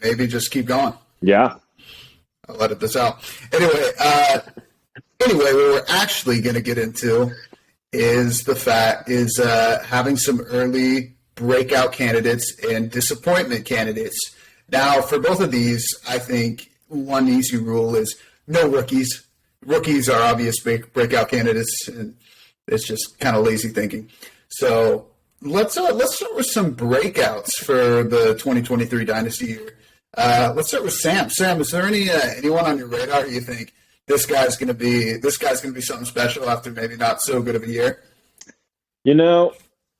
maybe just keep going. Yeah. I'll edit this out. Anyway, what we're actually going to get into is having some early breakout candidates and disappointment candidates. Now, for both of these, I think one easy rule is no rookies. Rookies are obvious breakout candidates, and it's just kind of lazy thinking. So let's start with some breakouts for the 2023 Dynasty year. Let's start with Sam. Sam, is there anyone on your radar you think this guy's going to be something special after maybe not so good of a year?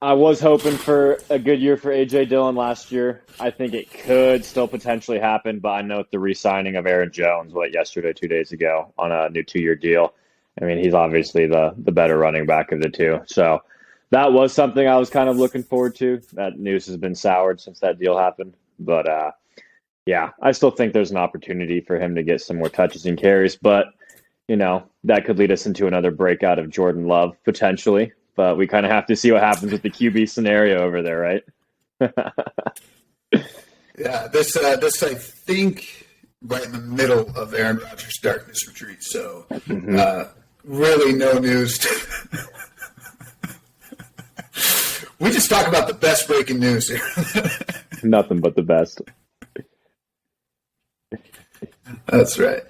I was hoping for a good year for A.J. Dillon last year. I think it could still potentially happen, but I note the re-signing of Aaron Jones, 2 days ago, on a new 2-year deal. I mean, he's obviously the better running back of the two. So that was something I was kind of looking forward to. That news has been soured since that deal happened. But, yeah, I still think there's an opportunity for him to get some more touches and carries. But, that could lead us into another breakout of Jordan Love, potentially. But we kind of have to see what happens with the QB scenario over there, right? Yeah, this I think right in the middle of Aaron Rodgers' darkness retreat. So really no news. We just talk about the best breaking news here. Nothing but the best. That's right.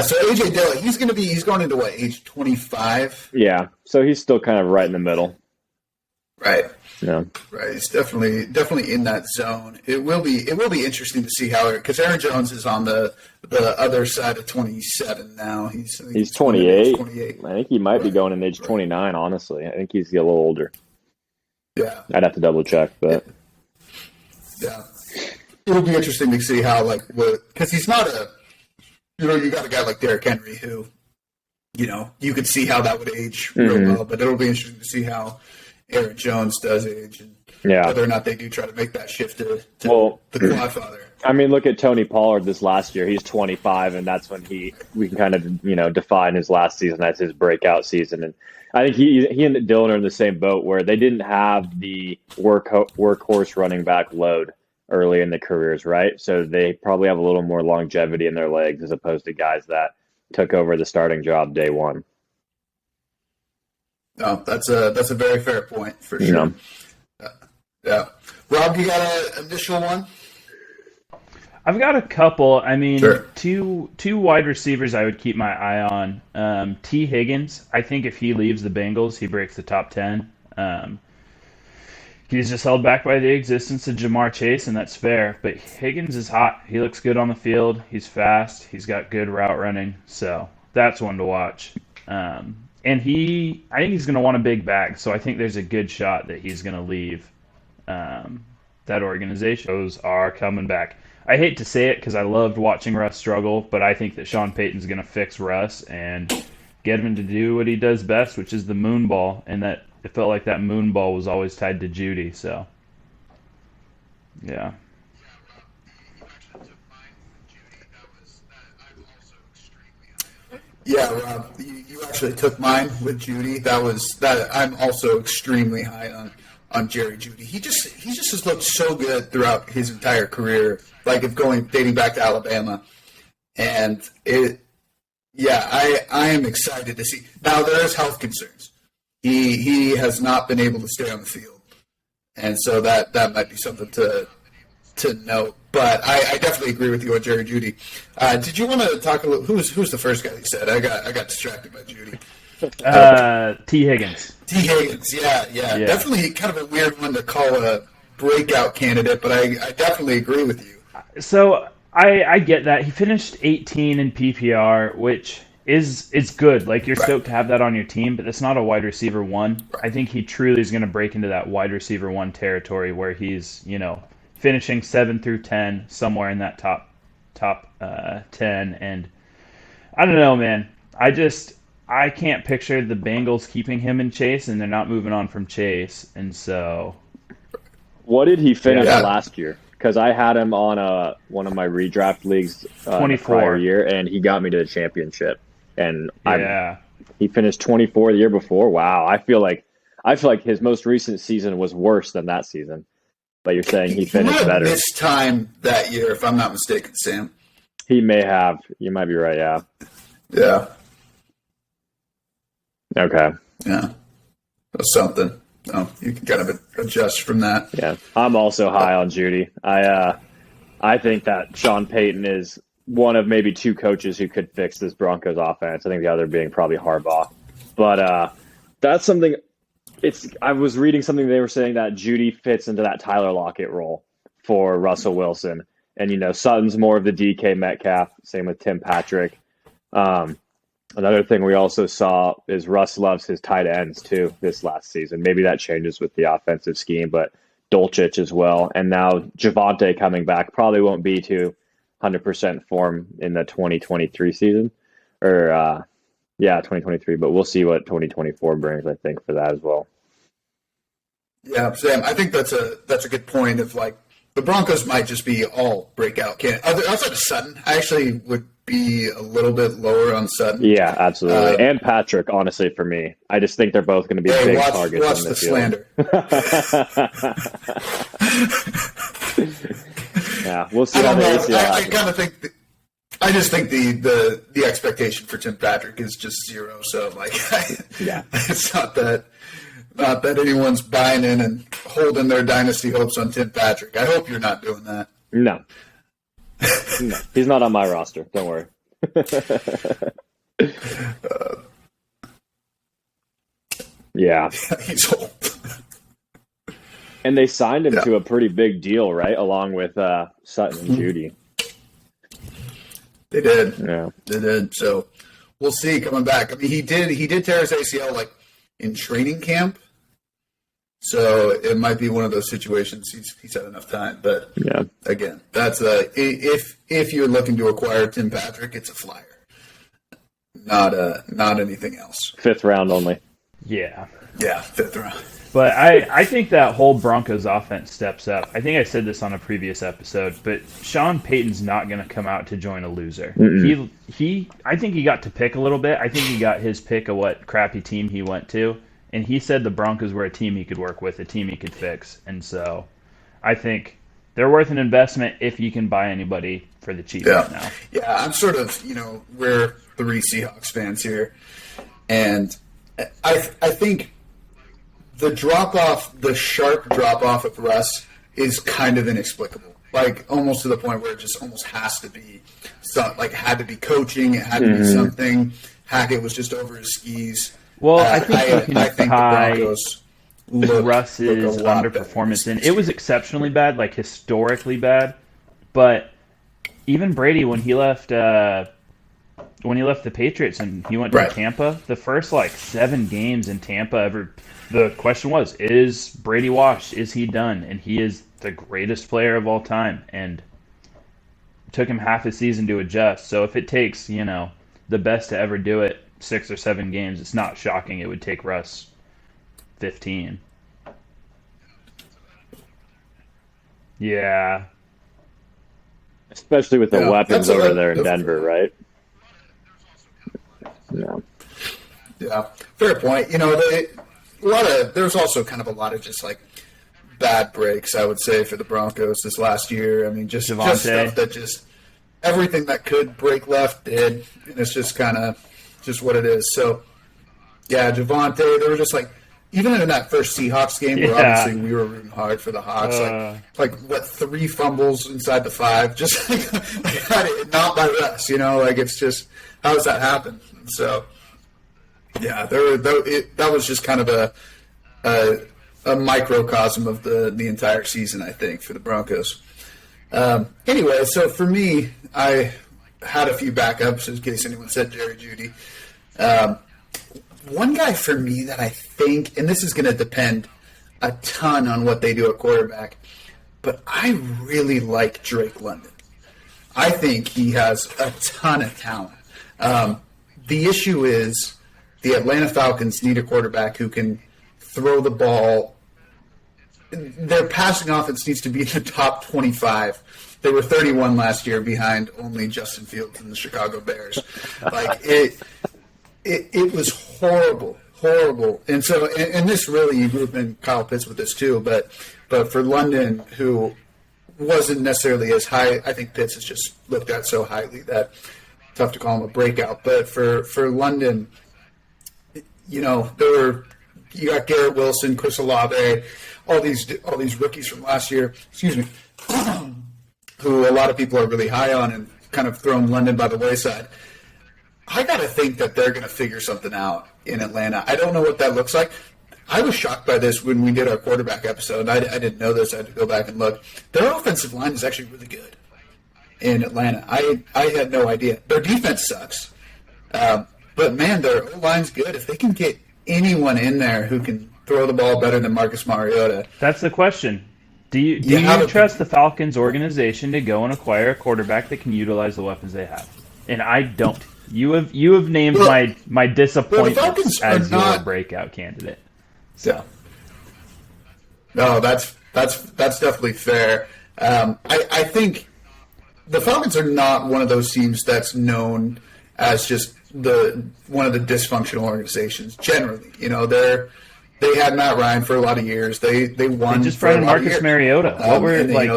So A.J. Dillon, he's going into what, age 25? Yeah, so he's still kind of right in the middle. Right. Yeah. Right. He's definitely in that zone. It will be interesting to see how, because Aaron Jones is on the other side of 27 now. He's 28. 28. I think he might be going in age 29. Honestly, I think he's a little older. Yeah. I'd have to double check, but yeah, it'll be interesting to see how because he's not you got a guy like Derrick Henry who, you could see how that would age real well, but it'll be interesting to see how Aaron Jones does age and whether or not they do try to make that shift to the Quadfather. I mean, look at Tony Pollard this last year. He's 25, and that's when we can kind of, define his last season as his breakout season. And I think he and Dillon are in the same boat where they didn't have the workhorse running back load early in the careers, right? So they probably have a little more longevity in their legs as opposed to guys that took over the starting job day one. No, that's a very fair point for sure. Yeah. Rob, you got an initial one? I've got a couple. I mean, sure. two wide receivers I would keep my eye on. T. Higgins, I think if he leaves the Bengals, he breaks the top 10. He's just held back by the existence of Jamar Chase, and that's fair. But Higgins is hot. He looks good on the field. He's fast. He's got good route running. So that's one to watch. And I think he's going to want a big bag. So I think there's a good shot that he's going to leave that organization. Those are coming back. I hate to say it because I loved watching Russ struggle, but I think that Sean Payton's going to fix Russ and get him to do what he does best, which is the moon ball, and that it felt like that moon ball was always tied to Judy. So, yeah. Yeah, Rob, you actually took mine with Judy. I'm also extremely high on Jerry Judy. He just has looked so good throughout his entire career, dating back to Alabama. And I am excited to see. Now there's health concerns. He has not been able to stay on the field. And so that might be something to note. But I definitely agree with you on Jerry Judy. Did you want to talk a little? Who's the first guy you said? I got distracted by Judy. T. Higgins. T. Higgins, yeah. Definitely kind of a weird one to call a breakout candidate, but I definitely agree with you. So I get that. He finished 18 in PPR, which is good. Like, you're stoked to have that on your team, but that's not a wide receiver one. Right. I think he truly is going to break into that wide receiver one territory where he's, finishing 7 through 10, somewhere in that top 10. And I don't know, man. I can't picture the Bengals keeping him in Chase, and they're not moving on from Chase. And so, what did he finish last year? Because I had him on one of my redraft leagues 24 prior year, and he got me to the championship. And he finished 24 the year before. Wow, I feel like his most recent season was worse than that season. but you're saying he He finished might have better. missed time that year, if I'm not mistaken, Sam. He may have. You might be right, yeah. Yeah. Okay. Yeah. That's something. Oh, you can kind of adjust from that. Yeah. I'm also high on Judy. I think that Sean Payton is one of maybe two coaches who could fix this Broncos offense. I think the other being probably Harbaugh. But that's something. I was reading something they were saying that Judy fits into that Tyler Lockett role for Russell Wilson. And, Sutton's more of the DK Metcalf. Same with Tim Patrick. Another thing we also saw is Russ loves his tight ends, too, this last season. Maybe that changes with the offensive scheme, but Dolchich as well. And now Javonte coming back probably won't be to 100% form in the 2023 season. Or, 2023. But we'll see what 2024 brings, I think, for that as well. Yeah, Sam, I think that's a good point of, like, the Broncos might just be all breakout candidates. Outside of Sutton, I actually would be a little bit lower on Sutton. Yeah, absolutely. And Patrick, honestly, for me. I just think they're both going to be big targets watch on the the field. Yeah, we'll see how the ACL I kind of think I just think the expectation for Tim Patrick is just zero. So, like, it's not that anyone's buying in and holding their dynasty hopes on Tim Patrick. I hope you're not doing that. No. No, he's not on my roster. Don't worry. Yeah. He's old. And they signed him to a pretty big deal, right? Along with Sutton and Judy. They did. Yeah. They did. So we'll see coming back. I mean, he did tear his ACL like in training camp. So it might be one of those situations he's had enough time. But again, that's if you're looking to acquire Tim Patrick, it's a flyer. Not anything else. 5th round only. Yeah. Yeah, 5th round. But I think that whole Broncos offense steps up. I think I said this on a previous episode, but Sean Payton's not going to come out to join a loser. I think he got to pick a little bit. I think he got his pick of what crappy team he went to, and he said the Broncos were a team he could work with, a team he could fix. And so I think they're worth an investment if you can buy anybody for the cheap right now. Yeah, I'm sort of, we're 3 Seahawks fans here, and I think the sharp drop-off of Russ is kind of inexplicable. Like, almost to the point where it just almost has to be, had to be coaching, it had to be something. Hackett was just over his skis. Well, I think you can tie the Broncos Russ's underperformance in. It was exceptionally bad, like historically bad, but even Brady, when he left the Patriots and he went to Tampa, the first 7 games in Tampa the question was, is Brady washed? Is he done? And he is the greatest player of all time. And it took him half a season to adjust. So if it takes, the best to ever do it, 6 or 7 games, it's not shocking it would take Russ 15. Yeah. Especially with the weapons over there in Denver, right? Yeah. Yeah, fair point. There's also kind of a lot of just bad breaks, I would say, for the Broncos this last year. I mean, just stuff that everything that could break left did, and it's just kind of just what it is. So, yeah, Javonte, they were just even in that first Seahawks game where obviously we were rooting hard for the Hawks, 3 fumbles inside the 5, just not by Russ, it's just, how does that happen? So, yeah, that was just kind of a microcosm of the entire season, I think, for the Broncos. Anyway, so for me, I had a few backups in case anyone said Jerry Jeudy. One guy for me that I think, and this is going to depend a ton on what they do at quarterback, but I really like Drake London. I think he has a ton of talent. The issue is the Atlanta Falcons need a quarterback who can throw the ball. Their passing offense needs to be in the top 25. They were 31 last year behind only Justin Fields and the Chicago Bears. It was horrible. And so, and this really, you group in Kyle Pitts with this too, but But for London, who wasn't necessarily as high, I think Pitts is just looked at so highly that tough to call him a breakout. But for London, you got Garrett Wilson, Chris Olave, all these rookies from last year. Excuse me. Who a lot of people are really high on and kind of thrown London by the wayside. I got to think that they're going to figure something out in Atlanta. I don't know what that looks like. I was shocked by this when we did our quarterback episode. I didn't know this. I had to go back and look. Their offensive line is actually really good in Atlanta. I had no idea. Their defense sucks. But, man, their O-line's good. If they can get anyone in there who can throw the ball better than Marcus Mariota. That's the question. Do you trust the Falcons organization to go and acquire a quarterback that can utilize the weapons they have? And I don't. You have named my disappointment as your breakout candidate. So. Yeah. No, that's definitely fair. I think the Falcons are not one of those teams that's known as just one of the dysfunctional organizations. Generally, they had Matt Ryan for a lot of years. They won. They just brought in Marcus Mariota.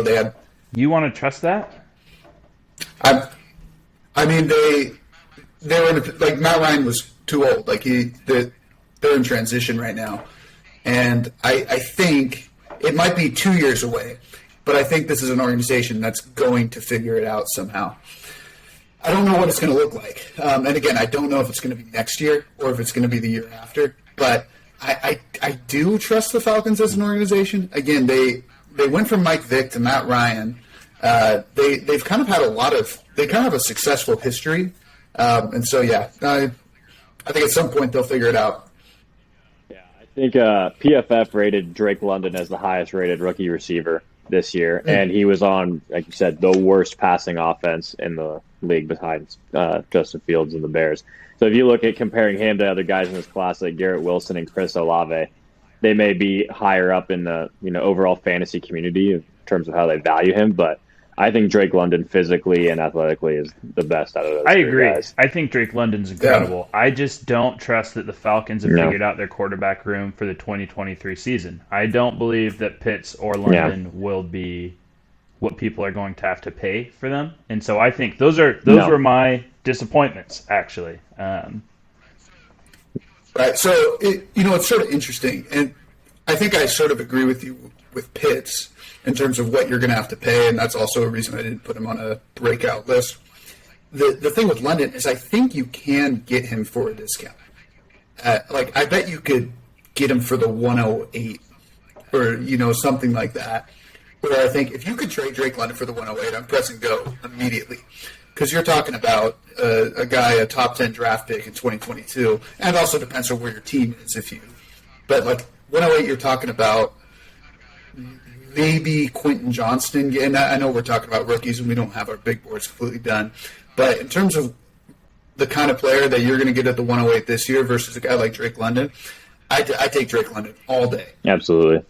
They had. You want to trust that? I mean, they were in Matt Ryan was too old. They're in transition right now, and I think it might be 2 years away, but I think this is an organization that's going to figure it out somehow. I don't know what it's going to look like, and again, I don't know if it's going to be next year or if it's going to be the year after, but. I do trust the Falcons as an organization. Again, they went from Mike Vick to Matt Ryan. They've kind of had they kind of have a successful history. And so, yeah, I think at some point they'll figure it out. Yeah, I think PFF rated Drake London as the highest rated rookie receiver this year. And he was on, like you said, the worst passing offense in the league behind Justin Fields and the Bears. So if you look at comparing him to other guys in this class like Garrett Wilson and Chris Olave, they may be higher up in the overall fantasy community in terms of how they value him. But I think Drake London physically and athletically is the best out of those. I agree. Guys. I think Drake London's incredible. Yeah. I just don't trust that the Falcons have figured out their quarterback room for the 2023 season. I don't believe that Pitts or London will be what people are going to have to pay for them. And so I think those were my disappointments, actually. Right. So, it's sort of interesting. And I think I sort of agree with you with Pitts in terms of what you're going to have to pay. And that's also a reason I didn't put him on a breakout list. The thing with London is I think you can get him for a discount. I bet you could get him for the 108 or, something like that. Where I think if you could trade Drake London for the 108, I'm pressing go immediately. Because you're talking about a guy, a top 10 draft pick in 2022, and it also depends on where your team is. But 108, you're talking about maybe Quentin Johnston. And I know we're talking about rookies and we don't have our big boards completely done. But in terms of the kind of player that you're going to get at the 108 this year versus a guy like Drake London, I take Drake London all day. Absolutely.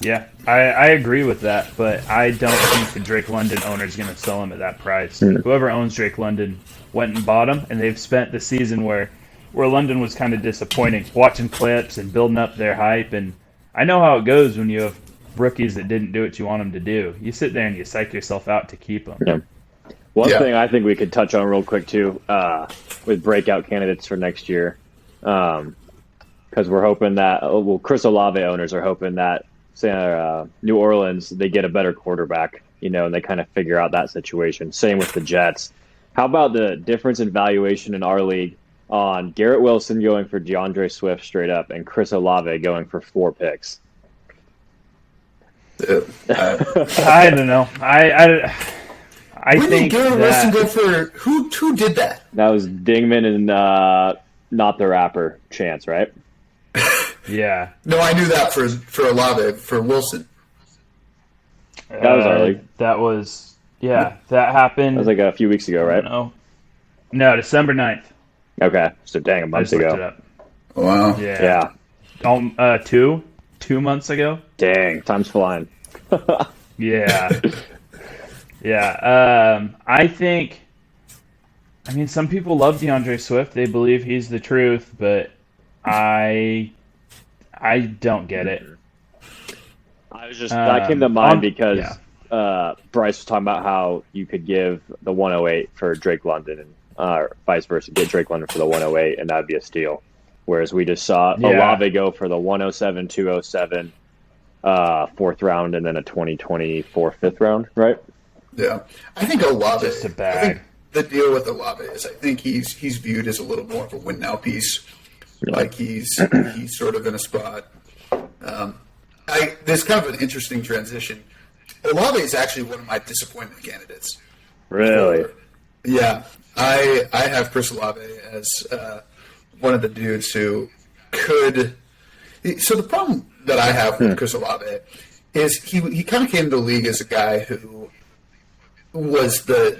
Yeah, I agree with that, but I don't think the Drake London owner is going to sell him at that price. Whoever owns Drake London went and bought him, and they've spent the season where London was kind of disappointing, watching clips and building up their hype. And I know how it goes when you have rookies that didn't do what you want them to do. You sit there and you psych yourself out to keep them. Yeah. One thing I think we could touch on real quick, too, with breakout candidates for next year, because we're hoping that Chris Olave owners are hoping that New Orleans, they get a better quarterback, and they kind of figure out that situation. Same with the Jets. How about the difference in valuation in our league on Garrett Wilson going for DeAndre Swift straight up and Chris Olave going for 4 picks? I don't know. I think did Garrett Wilson go for who did that? That was Dingman and Not the Rapper Chance, right? Yeah. No, I knew that for Olave, for Wilson. That was our league. That happened. That was a few weeks ago, right? No, December 9th. Okay, so a month ago. Looked it up. Wow. Yeah. 2 months ago. Dang, time's flying. Yeah. Yeah. Some people love DeAndre Swift. They believe he's the truth, but I don't get it. That came to mind because Bryce was talking about how you could give the 108 for Drake London and vice versa, get Drake London for the 108, and that'd be a steal. Whereas we just saw Olave go for the 107, 207, fourth round, and then a 2024 fifth round, right? Yeah, I think Olave. Just a bag. I think the deal with Olave is I think he's viewed as a little more of a win now piece. Yeah. Like he's sort of in a spot. There's kind of an interesting transition. Olave is actually one of my disappointment candidates. Really? Yeah, I have Chris Olave as one of the dudes who could. So the problem that I have with Chris Olave is he kind of came to the league as a guy who was the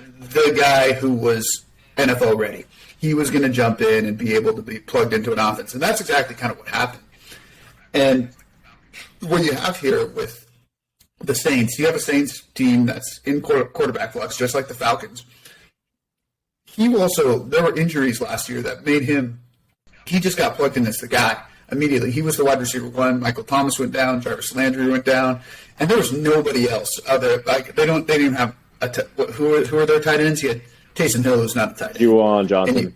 guy who was NFL ready. He was going to jump in and be able to be plugged into an offense, and that's exactly kind of what happened. And what you have here with the Saints, you have a Saints team that's in quarterback flux, just like the Falcons. There were injuries last year that made he just got plugged in as the guy immediately. He was the wide receiver one. Michael Thomas went down. Jarvis Landry went down. And there was nobody else they didn't even have who are their tight ends? He had Taysom Hill, who's not a tight end. Juwan Johnson.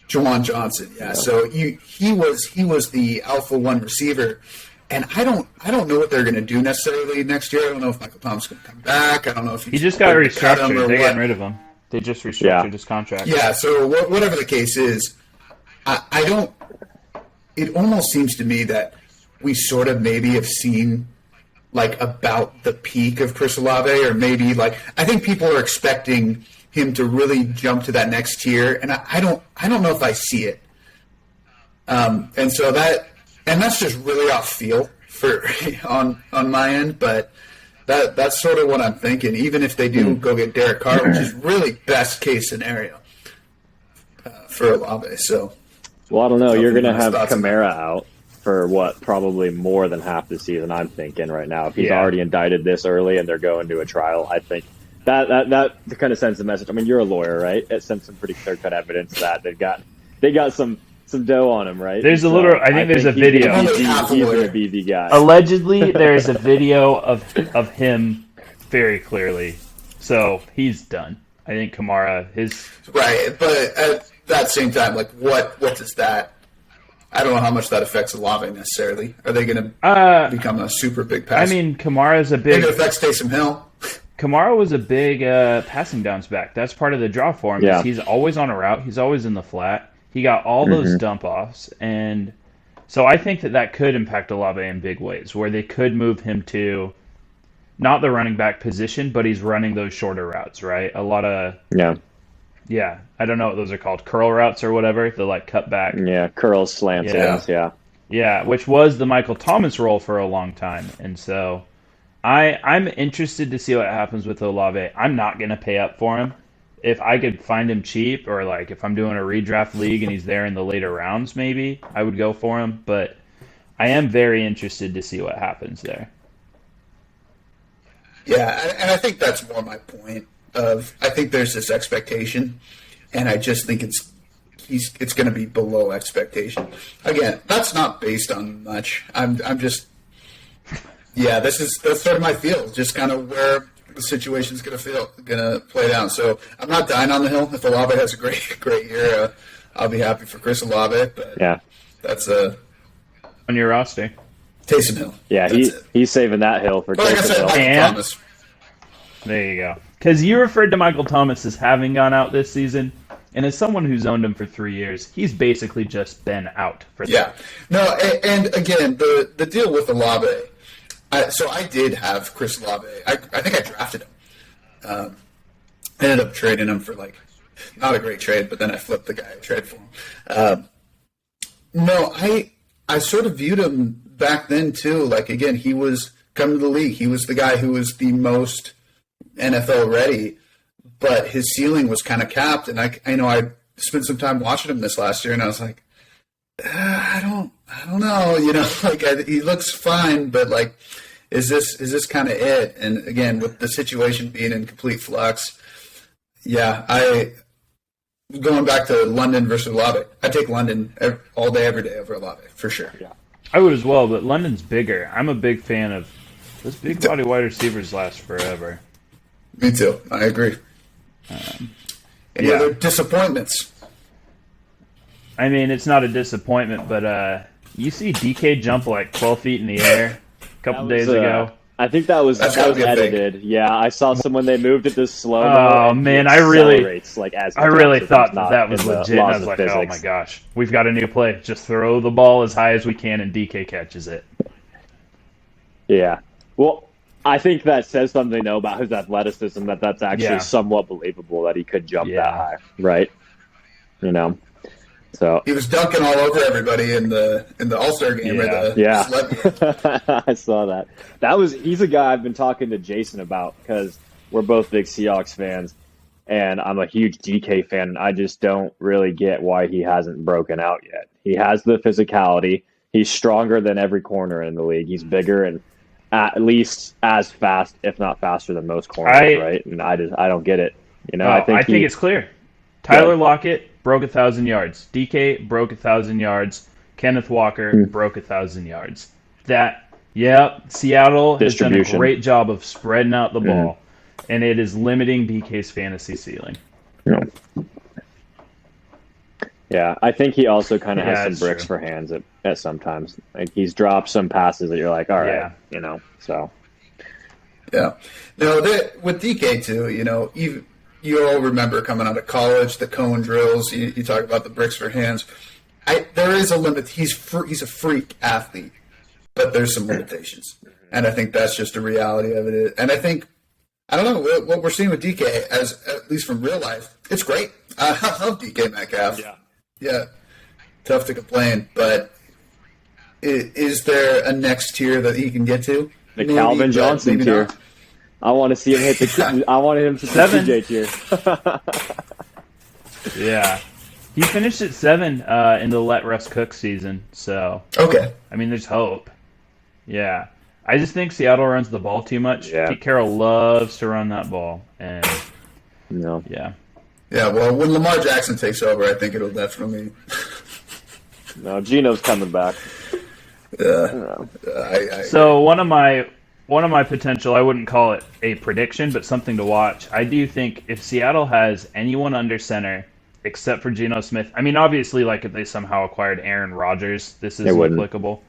Juwan Johnson, yeah. So he was the alpha one receiver. And I don't know what they're going to do necessarily next year. I don't know if Michael Thomas is going to come back. I don't know if he just got restructured. They're getting rid of him. They just restructured his contract. Yeah. So whatever the case is, I don't. It almost seems to me that we sort of maybe have seen like about the peak of Chris Olave, or maybe like I think people are expecting him to really jump to that next tier, and I don't know if I see it. And so that's just really off feel for on my end, but that's sort of what I'm thinking. Even if they do go get Derek Carr, which is really best case scenario for Olave. So, well, I don't know. You're going to have Kamara out for probably more than half the season. I'm thinking right now, if he's already indicted this early and they're going to a trial, I think that kind of sends the message. I mean, you're a lawyer, right? It sends some pretty clear-cut evidence that they got some video on him, right? There's I think there's a video. He's going to be the guy. Allegedly, there's a video of him very clearly. So he's done. I think Kamara, right, but at that same time, like what does that? I don't know how much that affects Olave necessarily. Are they going to become a super big pass? I mean, Kamara's a big. Maybe it affects Taysom Hill. Kamara was a big passing downs back. That's part of the draw for him. Yeah. He's always on a route. He's always in the flat. He got all those dump offs, and so I think that could impact Olave in big ways, where they could move him to not the running back position, but he's running those shorter routes, right? A lot of I don't know what those are called, curl routes or whatever. The like cut back, curls, slants, which was the Michael Thomas role for a long time, and so I'm interested to see what happens with Olave. I'm not going to pay up for him. If I could find him cheap, or like if I'm doing a redraft league and he's there in the later rounds, maybe I would go for him. But I am very interested to see what happens there. Yeah, and I think that's more my point. I think there's this expectation, and I just think it's going to be below expectation. Again, that's not based on much. I'm just that's sort of my feel. Just kind of where the situation's gonna play down. So I'm not dying on the hill. If Olave has a great year, I'll be happy for Chris Olave. But that's on your roster. Taysom Hill. Yeah, he's saving that hill for Taysom Hill. Thomas. There you go. Because you referred to Michael Thomas as having gone out this season, and as someone who's owned him for 3 years, he's basically just been out for. Yeah. No, and again, the deal with Olave. So I did have Chris Olave. I think I drafted him. Ended up trading him for not a great trade, but then I flipped the guy I traded for him. No, I sort of viewed him back then too. Like again, he was coming to the league. He was the guy who was the most NFL ready, but his ceiling was kind of capped. And I spent some time watching him this last year, and I was like, I don't know. He looks fine, but is this kind of it? And again, with the situation being in complete flux, going back to London versus Olave, I take London all day, every day over Olave for sure. Yeah, I would as well, but London's bigger. I'm a big fan of Those big body wide receivers last forever. Me too. I agree. Any other disappointments? I mean, it's not a disappointment, but you see DK jump like 12 feet in the air a couple days ago. I think that was edited. Yeah, I saw someone they moved it to slow mo. Oh man, I really thought that was legit. I was like, oh my gosh, we've got a new play. Just throw the ball as high as we can, and DK catches it. Yeah. Well, I think that says something though about his athleticism. That's actually somewhat believable that he could jump that high, right? You know. So he was dunking all over everybody in the All-Star game. I saw that. He's a guy I've been talking to Jason about because we're both big Seahawks fans, and I'm a huge DK fan. And I just don't really get why he hasn't broken out yet. He has the physicality. He's stronger than every corner in the league. He's bigger and at least as fast, if not faster, than most corners. Right? And I don't get it. You know, I think it's clear. Tyler Lockett broke 1,000 yards. DK broke 1,000 yards. Kenneth Walker broke 1,000 yards. Seattle has done a great job of spreading out the ball, and it is limiting DK's fantasy ceiling. Yeah, I think he also kind of has some bricks for hands at sometimes. Like he's dropped some passes that you're like, all right, you know. So no, with DK too, you know, you all remember coming out of college, the cone drills. You talk about the bricks for hands. There is a limit. He's a freak athlete, but there's some limitations, and I think that's just a reality of it. And I think I don't know what we're seeing with DK, as at least from real life. It's great. I love DK Metcalf. Yeah, tough to complain. But is there a next tier that he can get to? The Calvin Johnson tier. Not. I want to see him hit the. I wanted him to 7 tier. Yeah, he finished at 7 in the Let Russ Cook season. So I mean, there's hope. Yeah, I just think Seattle runs the ball too much. Pete Carroll loves to run that ball, and well, when Lamar Jackson takes over, I think it'll definitely. No, Geno's coming back. So one of my potential, I wouldn't call it a prediction, but something to watch. I do think if Seattle has anyone under center except for Geno Smith, I mean, obviously, like if they somehow acquired Aaron Rodgers, this isn't applicable.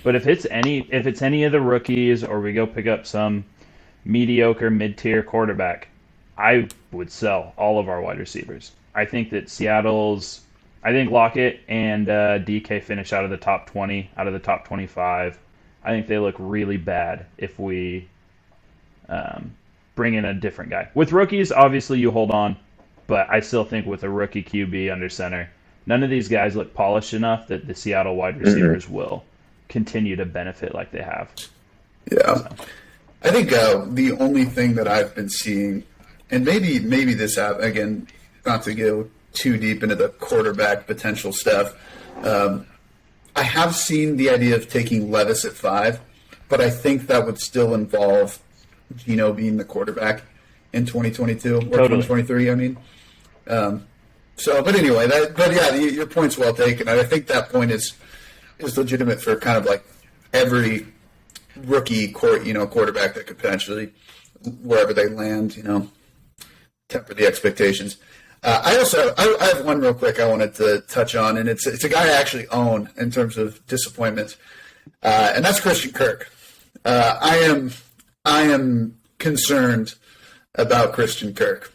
But if it's any of the rookies, or we go pick up some mediocre mid-tier quarterback, I would sell all of our wide receivers. I think that I think Lockett and DK finish out of the top 20, out of the top 25. I think they look really bad if we bring in a different guy. With rookies, obviously you hold on, but I still think with a rookie QB under center, none of these guys look polished enough that the Seattle wide receivers will continue to benefit like they have. Yeah. So. I think the only thing that I've been seeing, and maybe this again, not to go too deep into the quarterback potential stuff, I have seen the idea of taking Levis at 5, but I think that would still involve Geno being the quarterback in 2022 or 2023. I mean, but anyway, your point's well taken. I think that point is legitimate for kind of like every rookie quarterback that could potentially, wherever they land, temper the expectations. I have one real quick I wanted to touch on, and it's a guy I actually own in terms of disappointment, and that's Christian Kirk. I am concerned about Christian Kirk.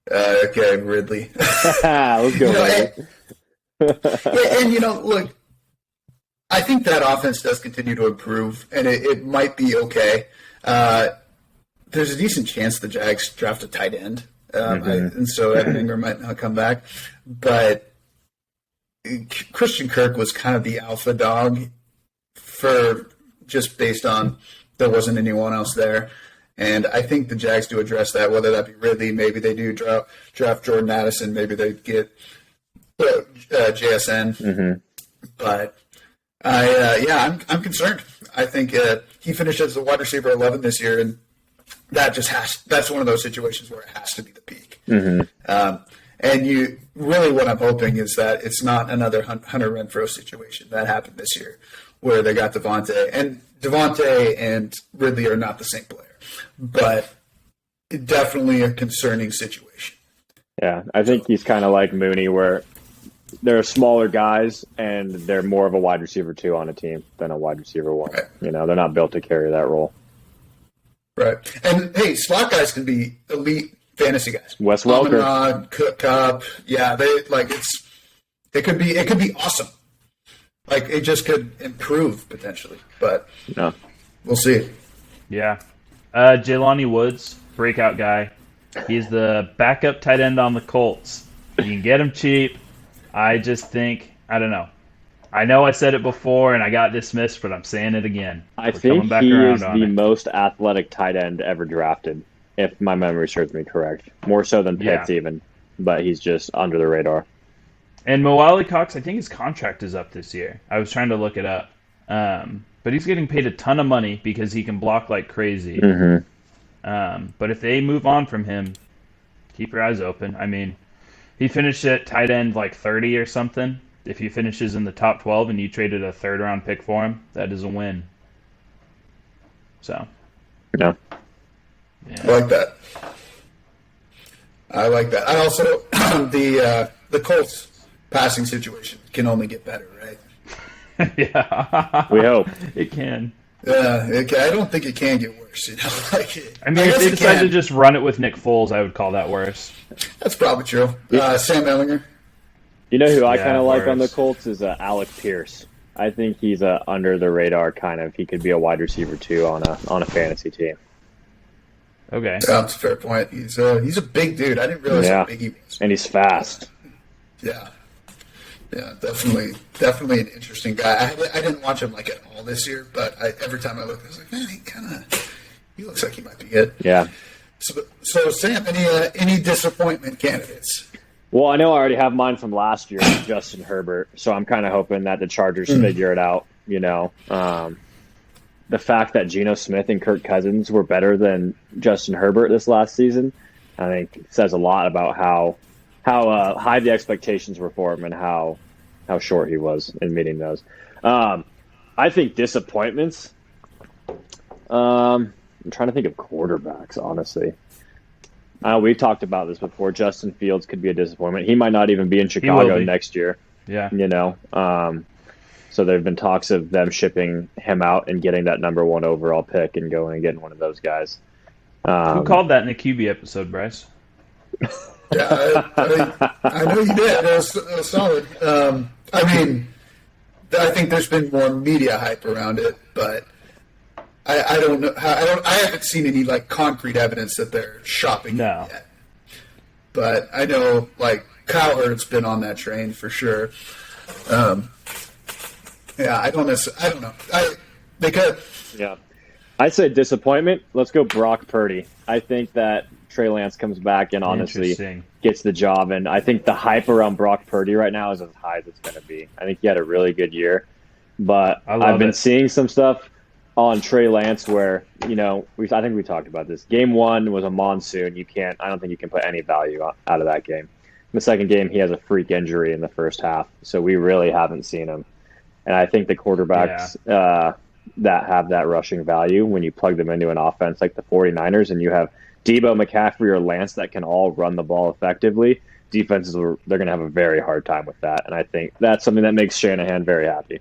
Okay, Ridley. Let's go. Look, I think that offense does continue to improve, and it might be okay. There's a decent chance the Jags draft a tight end. And so Evan Ingram might not come back. But Christian Kirk was kind of the alpha dog for just based on there wasn't anyone else there. And I think the Jags do address that, whether that be Ridley, maybe they do draft Jordan Addison, maybe they get JSN. Mm-hmm. But I'm concerned. I think he finished as a wide receiver 11 this year, and that's one of those situations where it has to be the peak. Mm-hmm. And what I'm hoping is that it's not another Hunter Renfrow situation that happened this year, where they got Devontae. And Devontae and Ridley are not the same player, but definitely a concerning situation. Yeah, I think he's kind of like Mooney, where they're smaller guys and they're more of a wide receiver 2 on a team than a wide receiver 1. Right. You know, they're not built to carry that role. Right. And, hey, slot guys can be elite fantasy guys. Wes Welker. Amon-Ra, Cup. Yeah, it could be awesome. Like, it just could improve potentially, but we'll see. Yeah. Jelani Woods, breakout guy. He's the backup tight end on the Colts. You can get him cheap. I just think, I don't know. I know I said it before and I got dismissed, but I'm saying it again. I think he is the most athletic tight end ever drafted, if my memory serves me correct. More so than Pitts even, but he's just under the radar. And Mo Alley Cox, I think his contract is up this year. I was trying to look it up. But he's getting paid a ton of money because he can block like crazy. Mm-hmm. But if they move on from him, keep your eyes open. I mean, he finished at tight end like 30 or something. If he finishes in the top 12 and you traded a third-round pick for him, that is a win. So. Yeah. I like that. I also, the Colts passing situation can only get better, right? Yeah. We hope. It can. I don't think it can get worse. You know, I mean, if they decide to just run it with Nick Foles, I would call that worse. That's probably true. Sam Ellinger. You know who I kind of like on the Colts is Alec Pierce. I think he's under the radar kind of. He could be a wide receiver 2 on a fantasy team. Okay, that's a fair point. He's a big dude. I didn't realize how big he was. And he's fast. Yeah, definitely an interesting guy. I didn't watch him like at all this year, but every time I looked, I was like, man, he looks like he might be good. Yeah. So Sam, any disappointment candidates? Well, I know I already have mine from last year, Justin Herbert. So I'm kind of hoping that the Chargers figure it out. You know, the fact that Geno Smith and Kirk Cousins were better than Justin Herbert this last season, I think says a lot about how high the expectations were for him and how short he was in meeting those. I think disappointments. I'm trying to think of quarterbacks, honestly. We've talked about this before. Justin Fields could be a disappointment. He might not even be in Chicago next year. Yeah. You know, so there have been talks of them shipping him out and getting that number 1 overall pick and going and getting one of those guys. Who called that in the QB episode, Bryce? Yeah, I know you did. It was solid. I mean, I think there's been more media hype around it, but I don't know. I haven't seen any like concrete evidence that they're shopping yet. But I know like Kyle Hurt's been on that train for sure. I don't know. They could. Yeah, I'd say disappointment. Let's go Brock Purdy. I think that Trey Lance comes back and honestly gets the job, and I think the hype around Brock Purdy right now is as high as it's going to be. I think he had a really good year, but I've been seeing some stuff on Trey Lance where, you know, I think we talked about this. Game 1 was a monsoon. I don't think you can put any value out of that game. In the second game, he has a freak injury in the first half, so we really haven't seen him. And I think the quarterbacks that have that rushing value, when you plug them into an offense like the 49ers and you have Debo, McCaffrey, or Lance that can all run the ball effectively, defenses, they're going to have a very hard time with that. And I think that's something that makes Shanahan very happy.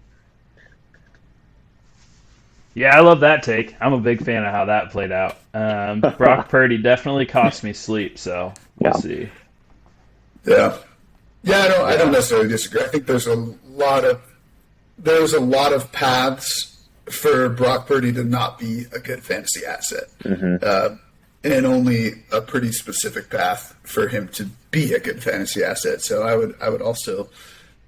Yeah, I love that take. I'm a big fan of how that played out. Brock Purdy definitely cost me sleep, so we'll see. Yeah. I don't necessarily disagree. I think there's a lot of paths for Brock Purdy to not be a good fantasy asset. Mm-hmm. And only a pretty specific path for him to be a good fantasy asset. So I would also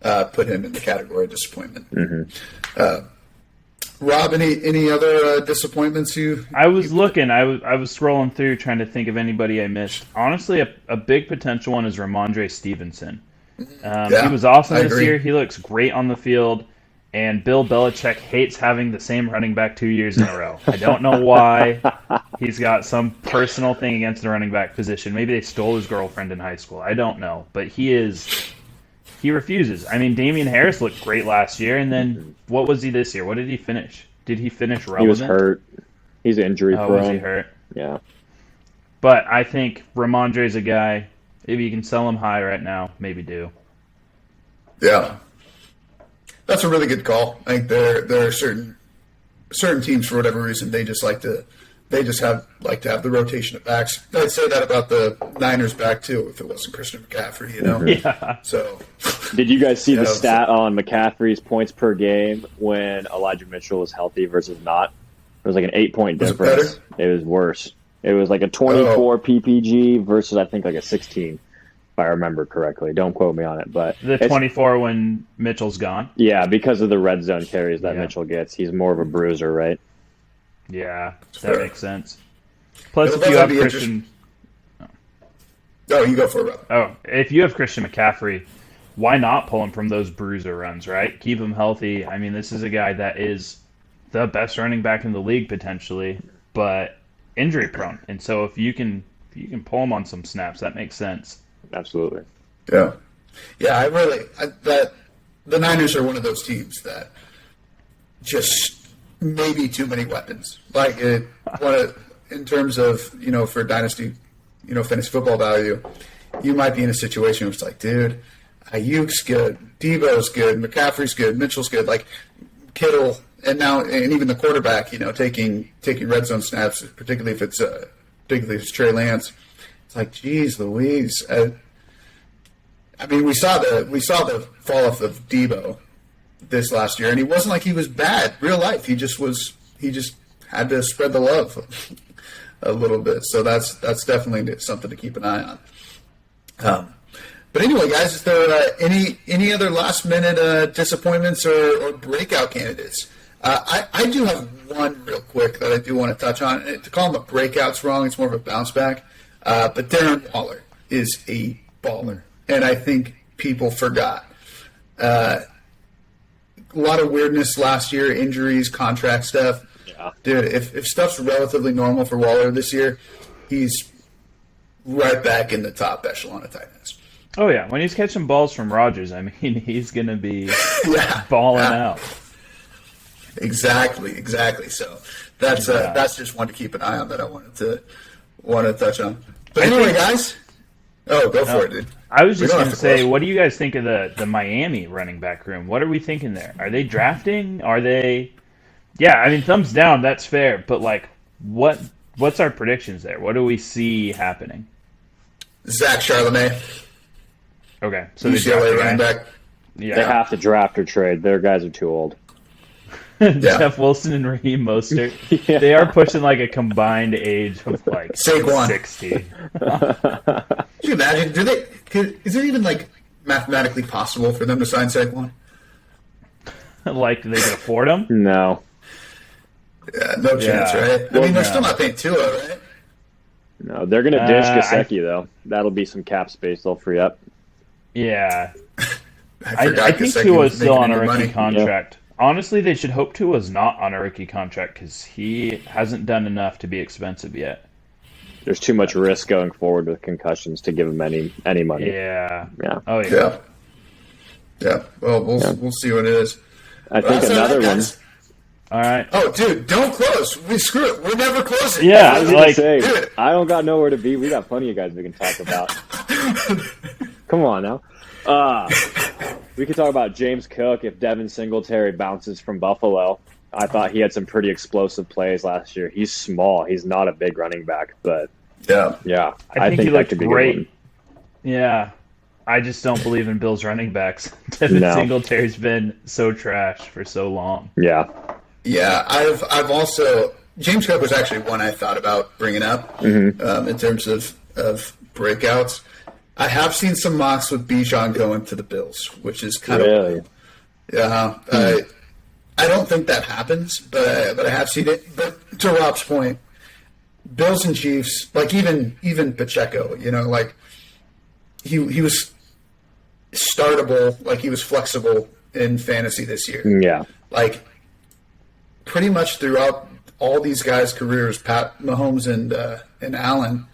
put him in the category of disappointment. Mm-hmm. Rob, any other disappointments you? I was looking. I was scrolling through trying to think of anybody I missed. Honestly, a big potential one is Ramondre Stevenson. He was awesome this year. He looks great on the field. And Bill Belichick hates having the same running back 2 years in a row. I don't know why. He's got some personal thing against the running back position. Maybe they stole his girlfriend in high school. I don't know. But he is he refuses. I mean, Damian Harris looked great last year, and then what was he this year? What did he finish? Did he finish relevant? He was hurt. He's injury prone. Oh, was he hurt? Yeah. But I think Ramondre's a guy. Maybe you can sell him high right now. Maybe do. Yeah, that's a really good call. I think there are certain teams, for whatever reason, they just like to have the rotation of backs. I'd say that about the Niners back too, if it wasn't Christian McCaffrey, Yeah. So, did you guys see the stat on McCaffrey's points per game when Elijah Mitchell was healthy versus not? It was like an 8-point difference. It was worse. It was like a 24 PPG versus I think like a 16, if I remember correctly. Don't quote me on it, but the 24 when Mitchell's gone. Yeah, because of the red zone carries that Mitchell gets, he's more of a bruiser, right? Yeah, that makes sense. Plus, if you have Christian, you go for it, Rob. Oh, if you have Christian McCaffrey, why not pull him from those bruiser runs, right? Keep him healthy. I mean, this is a guy that is the best running back in the league potentially, but injury prone. And so if you can pull him on some snaps, that makes sense. Absolutely. Yeah. Yeah, the Niners are one of those teams that just maybe too many weapons. Like in terms of, for dynasty, fantasy football value, you might be in a situation where it's like, dude, Ayuk's good, Debo's good, McCaffrey's good, Mitchell's good, like Kittle, and even the quarterback, taking red zone snaps, particularly if it's Trey Lance. It's like, geez, Louise. I mean, we saw the fall off of Debo this last year, and he wasn't like he was bad real life. He just had to spread the love a little bit. So that's definitely something to keep an eye on. But anyway, guys, is there any other last minute disappointments or breakout candidates? I do have one real quick that I do want to touch on. To call him a breakout's wrong; it's more of a bounce back. But Darren Waller is a baller, and I think people forgot. A lot of weirdness last year, injuries, contract stuff. Yeah. Dude, if stuff's relatively normal for Waller this year, he's right back in the top echelon of tight ends. Oh, yeah. When he's catching balls from Rodgers, I mean, he's going to be balling out. Exactly. So that's just one to keep an eye on that I wanted to touch on. But anyway, guys. Oh, go for it, dude. I was just going to say, what do you guys think of the Miami running back room? What are we thinking there? Are they drafting? Are they? Yeah, I mean, thumbs down. That's fair. But like, what's our predictions there? What do we see happening? Zach Charbonnet. Okay, so UCLA running back. Yeah. They have to draft or trade. Their guys are too old. Jeff Wilson and Raheem Mostert. Yeah. They are pushing like a combined age of like Saquon. 60. Can you imagine? Is it even like mathematically possible for them to sign Saquon? Like they can afford him? No. Yeah, no chance, right? I mean, they're still not paying Tua, right? No, they're going to dish Gesicki, though. That'll be some cap space they'll free up. Yeah. I think Tua's still on a rookie contract. Yeah. Honestly, they should hope Tua's not on a rookie contract because he hasn't done enough to be expensive yet. There's too much risk going forward with concussions to give him any money. Yeah. Oh, yeah. Yeah. Well, we'll see what it is. I think another one. All right. Oh, dude, don't close. Screw it. We're never closing. Yeah, I was going to say, dude. I don't got nowhere to be. We got plenty of guys we can talk about. Come on now. We could talk about James Cook if Devin Singletary bounces from Buffalo. I thought he had some pretty explosive plays last year. He's small. He's not a big running back, but yeah. I think he looked great. Yeah. I just don't believe in Bills running backs. Devin Singletary's been so trash for so long. Yeah. Yeah, I've also James Cook was actually one I thought about bringing up in terms of breakouts. I have seen some mocks with Bijan going to the Bills, which is kind of I don't think that happens, but I have seen it. But to Rob's point, Bills and Chiefs, like even Pacheco, like he was startable, like he was flexible in fantasy this year. Yeah, like. Pretty much throughout all these guys' careers, Pat Mahomes and Allen,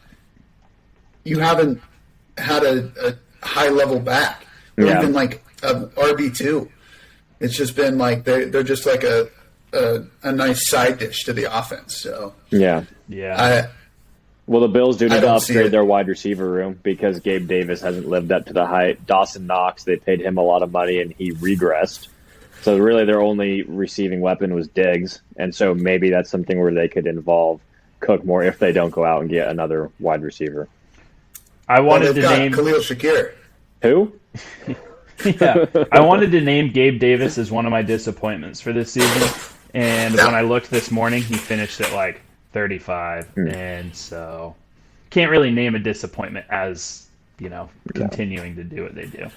you haven't had a high level back or Yeah. even like a RB2. It's just been like they're just like a nice side dish to the offense. So Yeah. Yeah. Well, the Bills do I need to don't see upgrade it. their wide receiver room because Gabe Davis hasn't lived up to the hype. Dawson Knox, they paid him a lot of money and he regressed. So really their only receiving weapon was Diggs. And so maybe that's something where they could involve Cook more if they don't go out and get another wide receiver. I Well, wanted they've to got name. Khalil Shakir. Who? Yeah, I wanted to name Gabe Davis as one of my disappointments for this season, and Yeah. when I looked this morning, he finished at like 35, and so can't really name a disappointment as continuing to do what they do.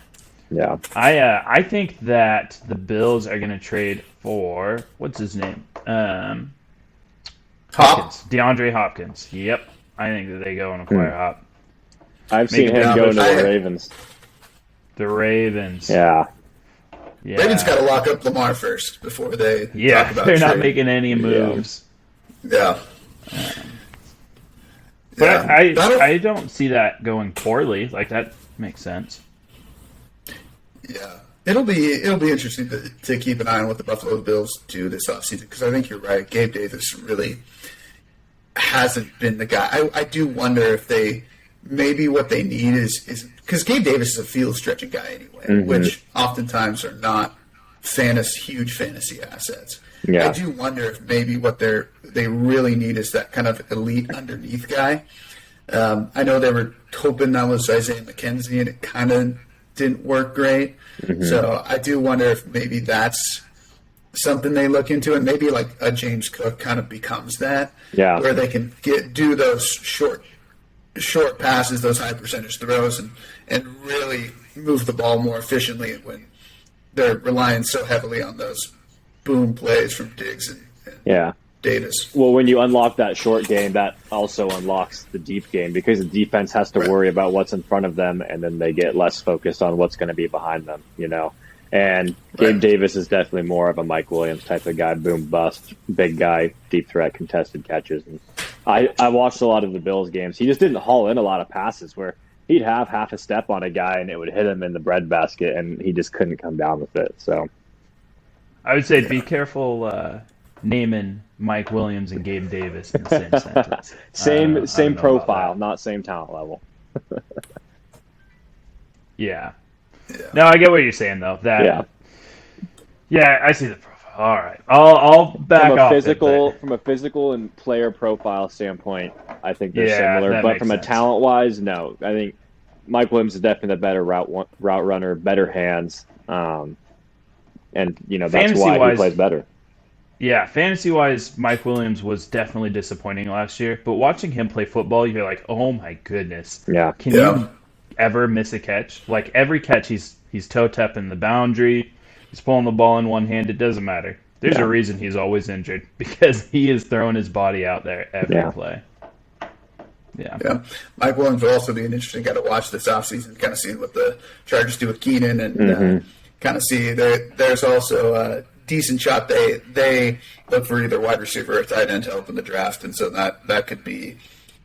Yeah. I think that the Bills are going to trade for what's his name, Hopkins, DeAndre Hopkins. Yep, I think that they go and acquire Hop. I've seen Maybe him go to the I- Ravens. The Ravens. Yeah. Yeah. Ravens got to lock up Lamar first before they Yeah, talk about they're not trade. making any moves. Yeah. But That'll- I don't see that going poorly. Like, that makes sense. Yeah, it'll be interesting to keep an eye on what the Buffalo Bills do this offseason because I think you're right. Gabe Davis really hasn't been the guy. I do wonder if maybe what they need is because Gabe Davis is a field stretching guy anyway, which oftentimes are not huge fantasy assets. Yeah. I do wonder if maybe what they really need is that kind of elite underneath guy. I know they were hoping that was Isaiah McKenzie, and it kind of didn't work great. So I do wonder if maybe that's something they look into, and maybe like a James Cook kind of becomes that, Yeah. where they can do those short passes, those high percentage throws, and really move the ball more efficiently when they're relying so heavily on those boom plays from Diggs and Yeah. Davis. Well, when you unlock that short game, that also unlocks the deep game because the defense has to worry about what's in front of them, and then they get less focused on what's going to be behind them, And Gabe Right. Davis is definitely more of a Mike Williams type of guy, boom bust, big guy, deep threat, contested catches. And I watched a lot of the Bills games. He just didn't haul in a lot of passes where he'd have half a step on a guy and it would hit him in the breadbasket, and he just couldn't come down with it. So I would say be careful naming Mike Williams and Gabe Davis in the same sentence. same I don't know about profile, that. not same talent level. Yeah. Yeah. No, I get what you're saying though. That Yeah. Yeah, I see the profile. All right, I'll back From a off. physical and player profile standpoint, I think they're Yeah, similar. that But makes from a sense. talent wise, no. I think Mike Williams is definitely the better route runner, better hands, and that's why he Fantasy-wise- plays better. Yeah, fantasy-wise, Mike Williams was definitely disappointing last year. But watching him play football, you're like, oh my goodness. Yeah, Can Yeah. you ever miss a catch? Like every catch, he's toe tapping the boundary. He's pulling the ball in one hand. It doesn't matter. There's a reason he's always injured because he is throwing his body out there every play. Yeah. Yeah, Mike Williams will also be an interesting guy to watch this offseason, kind of see what the Chargers do with Keenan and kind of see there's also a decent shot they look for either wide receiver or tight end to open the draft, and so that could be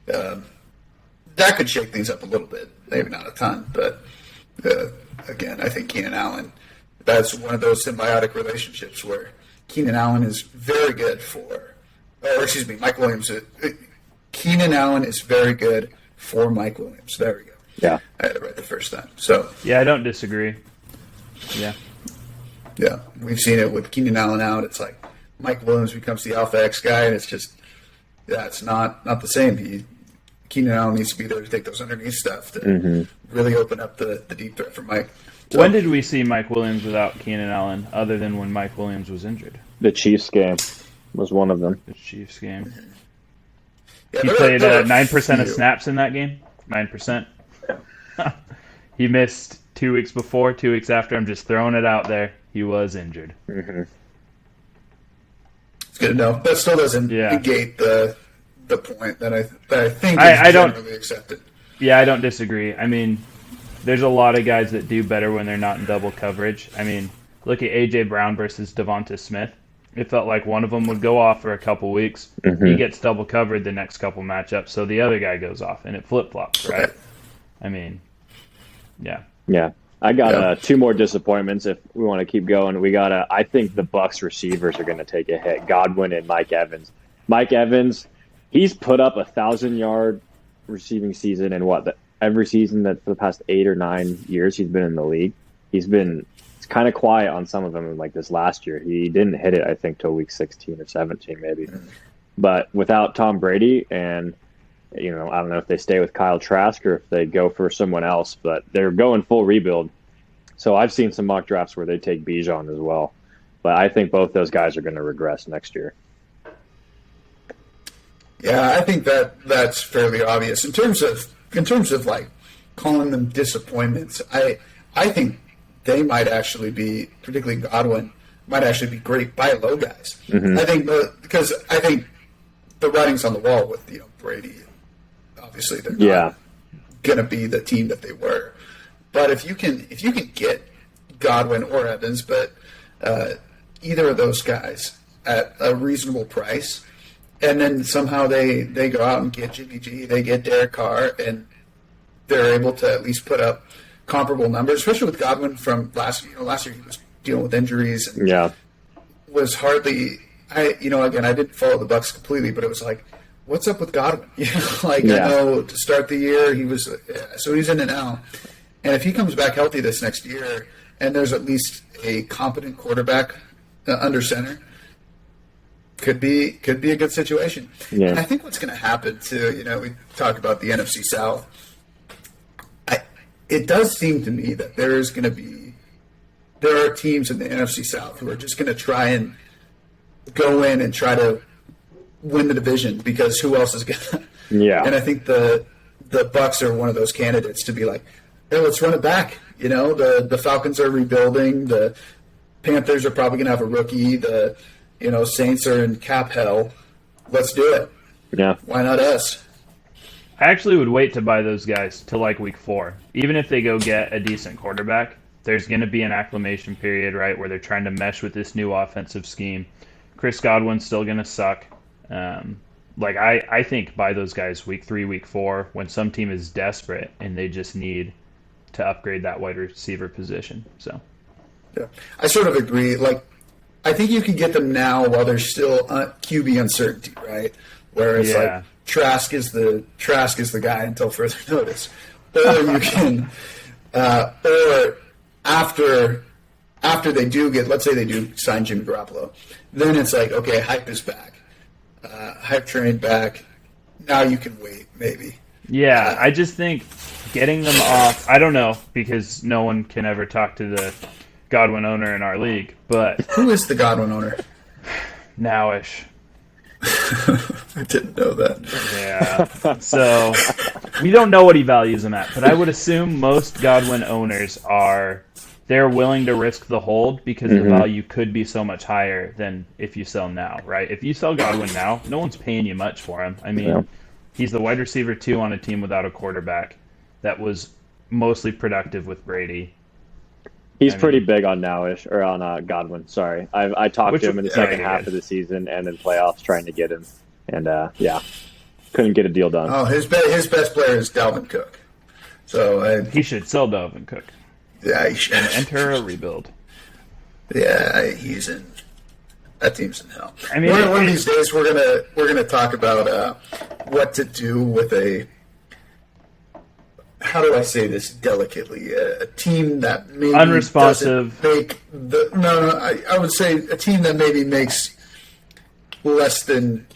that could shake things up a little bit, maybe not a ton, but again, I think Keenan Allen, that's one of those symbiotic relationships where Keenan Allen is very good Mike Williams. Keenan Allen is very good for Mike Williams. There we go. yeah, I had it right the first time. So, Yeah, I don't disagree. Yeah. yeah, we've seen it with Keenan Allen out. It's like Mike Williams becomes the Alpha X guy, and it's just, it's not the same. Keenan Allen needs to be there to take those underneath stuff to really open up the deep threat for Mike. So, When did we see Mike Williams without Keenan Allen, other than when Mike Williams was injured? the Chiefs game was one of them. The Chiefs game. yeah, He there played are a 9% of few. snaps in that game. 9%. He missed 2 weeks before, 2 weeks after. I'm just throwing it out there. He was injured. It's good to know. That still doesn't Yeah. negate the point that I think is I don't- generally accepted. Yeah, I don't disagree. I mean, there's a lot of guys that do better when they're not in double coverage. I mean, look at A.J. Brown versus Devonta Smith. It felt like one of them would go off for a couple weeks. He gets double covered the next couple matchups, so the other guy goes off, and it flip-flops, right? I mean, yeah. Yeah. I got two more disappointments if we want to keep going. I think the Bucks receivers are going to take a hit. Godwin and Mike Evans. Mike Evans, he's put up 1,000-yard receiving season in every season that for the past 8 or 9 years he's been in the league. It's kind of quiet on some of them. Like this last year, he didn't hit it, I think, till week 16 or 17 maybe. But without Tom Brady and I don't know if they stay with Kyle Trask or if they go for someone else, but they're going full rebuild. So I've seen some mock drafts where they take Bijan as well. But I think both those guys are going to regress next year. Yeah, I think that's fairly obvious. In terms of like calling them disappointments, I think they might actually be, particularly Godwin, might actually be great buy low guys. Mm-hmm. I think because I think the writing's on the wall with Brady. Obviously, they're not going to be the team that they were. But if you can get Godwin or Evans, but either of those guys at a reasonable price, and then somehow they go out and get Jimmy G, they get Derek Carr, and they're able to at least put up comparable numbers, especially with Godwin from last year. Last year he was dealing with injuries and was hardly. I didn't follow the Bucks completely, but it was like, what's up with Godwin? I know to start the year he was so he's in it now, and if he comes back healthy this next year, and there's at least a competent quarterback under center, could be a good situation. Yeah. And I think what's going to happen too, we talk about the NFC South. It does seem to me that there are teams in the NFC South who are just going to try and go in and try to win the division because who else is going to? Yeah. And I think the Bucks are one of those candidates to be like, hey, let's run it back. The Falcons are rebuilding. The Panthers are probably going to have a rookie. The Saints are in cap hell. Let's do it. Yeah. Why not us? I actually would wait to buy those guys till like week 4. Even if they go get a decent quarterback, there's going to be an acclimation period, right, where they're trying to mesh with this new offensive scheme. Chris Godwin's still going to suck. I think buy those guys week 3, week 4, when some team is desperate and they just need to upgrade that wide receiver position. So, yeah, I sort of agree. I think you can get them now while there's still QB uncertainty, right? Where it's like Trask is the guy until further notice, or you can, or after they do get, let's say they do sign Jimmy Garoppolo, then it's like, okay, hype is back, hype train back. Now you can wait, maybe. Yeah, I just think getting them off. I don't know because no one can ever talk to the Godwin owner in our league, but who is the Godwin owner? Nowish. I didn't know that. Yeah. So we don't know what he values them at, but I would assume most Godwin owners they're willing to risk the hold because the value could be so much higher than if you sell now, right? If you sell Godwin now, no one's paying you much for him. I mean, he's the wide receiver 2 on a team without a quarterback that was mostly productive with Brady. He's pretty big on Nowish, or on Godwin, sorry. I talked to him in the second half of the season and in playoffs trying to get him. And, couldn't get a deal done. Oh, his best player is Dalvin Cook. So he should sell Dalvin Cook. Yeah, he should. And enter a rebuild. Yeah, that team's in hell. I mean, one of these days we're gonna talk about what to do with a. How do I say this delicately? A team that maybe unresponsive. I would say a team that maybe makes less than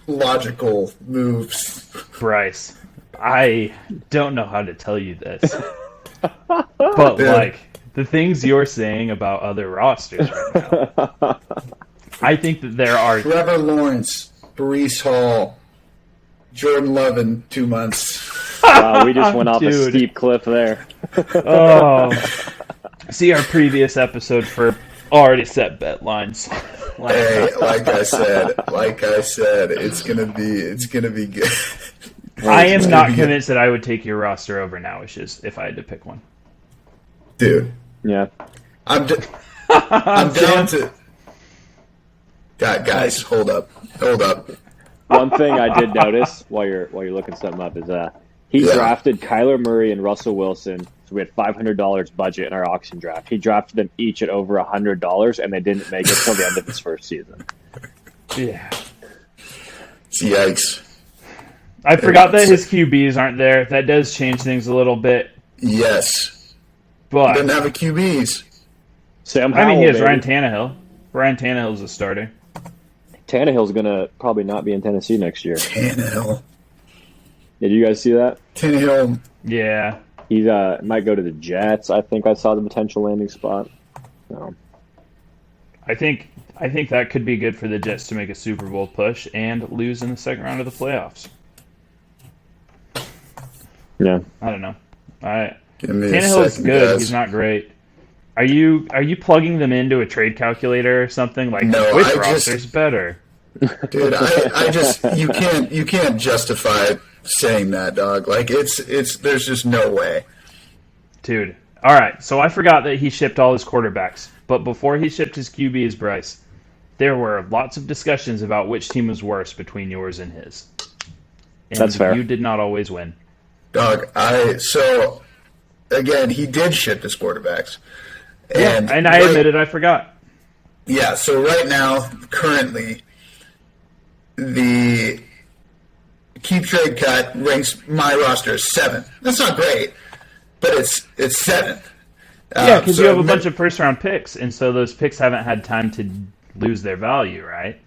logical moves. Bryce, I don't know how to tell you this, but the things you're saying about other rosters right now, I think that there are Trevor Lawrence, Breece Hall, Jordan Love in 2 months. Wow, we just went off a steep cliff there. See our previous episode for already set bet lines. Hey, like I said, it's gonna be good. I am not convinced that I would take your roster over Nowish's if I had to pick one. Dude. Yeah. I'm down to. Guys, hold up. One thing I did notice while you're looking something up is he drafted Kyler Murray and Russell Wilson So we had $500 budget in our auction draft. He drafted them each at over $100, and they didn't make it till the end of his first season. Yeah. Yikes. I forgot that his QBs aren't there. That does change things a little bit. Yes. But Doesn't have a QBs. Sam I mean, he Howell, has baby. Ryan Tannehill. Ryan Tannehill's a starter. Tannehill's going to probably not be in Tennessee next year. Tannehill. Did you guys see that? Tannehill. Yeah. He might go to the Jets. I think I saw the potential landing spot. So. I think that could be good for the Jets to make a Super Bowl push and lose in the second round of the playoffs. Yeah. I don't know. Give me a Tannehill is second, good. guys. He's not great. Are you plugging them into a trade calculator or something? Like, No, which I roster's better? Dude, I just you can't justify saying that, dog. Like it's there's just no way. Dude. All right. So I forgot that he shipped all his quarterbacks. But before he shipped his QBs, Bryce, there were lots of discussions about which team was worse between yours and his. And That's fair. You did not always win. Dog, so again, he did ship his quarterbacks. And I admit it, I forgot. Yeah, so right now, currently, the keep trade cut ranks my roster as 7th. That's not great, but it's 7th. Yeah, because you have a bunch of first-round picks, and so those picks haven't had time to lose their value, right?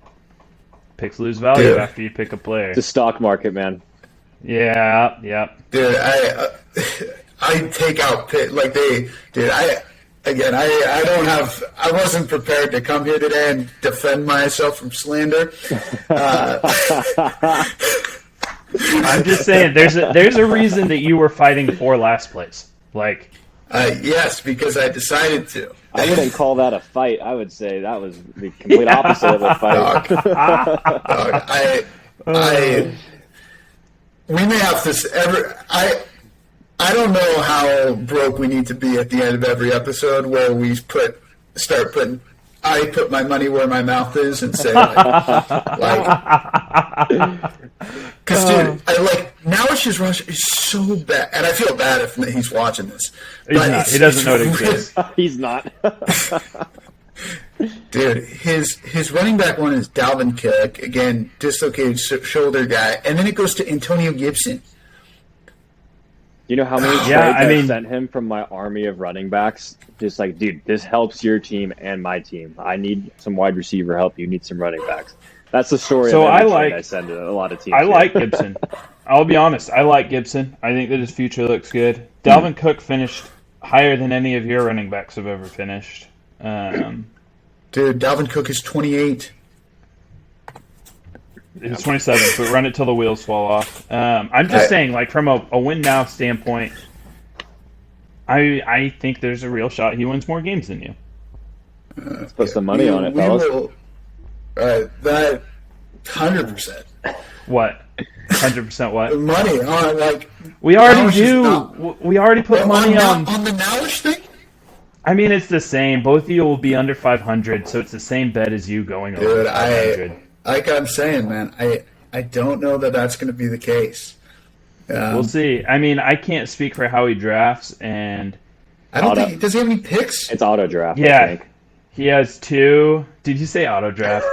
Picks lose value Dude. after you pick a player. The stock market, man. Yeah, yep. Dude, I take out I wasn't prepared to come here today and defend myself from slander. I'm just saying, there's a reason that you were fighting for last place. Like, Yes, because I decided to. I wouldn't call that a fight. I would say that was the complete opposite of a fight. Dog, we may have to I don't know how broke we need to be at the end of every episode where we I put my money where my mouth is and say because dude, now it's just Russia is so bad, and I feel bad if he's watching this. he doesn't know it exists. He's not. Dude, his running back one is Dalvin Cook, again, dislocated shoulder guy, and then it goes to Antonio Gibson. You know how many trades I sent him from my army of running backs? Just like, dude, this helps your team and my team. I need some wide receiver help. You need some running backs. That's the story. So I send to a lot of teams. I like Gibson. I'll be honest. I like Gibson. I think that his future looks good. Dalvin Cook finished higher than any of your running backs have ever finished. Dude, Dalvin Cook is 28. It's 27, but run it till the wheels fall off. I'm just saying, like, from a win-now standpoint, I think there's a real shot he wins more games than you. Let's put some money on it, fellas. That 100%. What? 100% what? Money on, we already do. We already put money on the Nowish thing? I mean, it's the same. Both of you will be under 500, so it's the same bet as you going over 500. Like I'm saying, man, I don't know that that's going to be the case. We'll see. I mean, I can't speak for how he drafts, and I don't think does he have any picks? It's auto draft. Yeah, I think. He has 2. Did you say auto draft?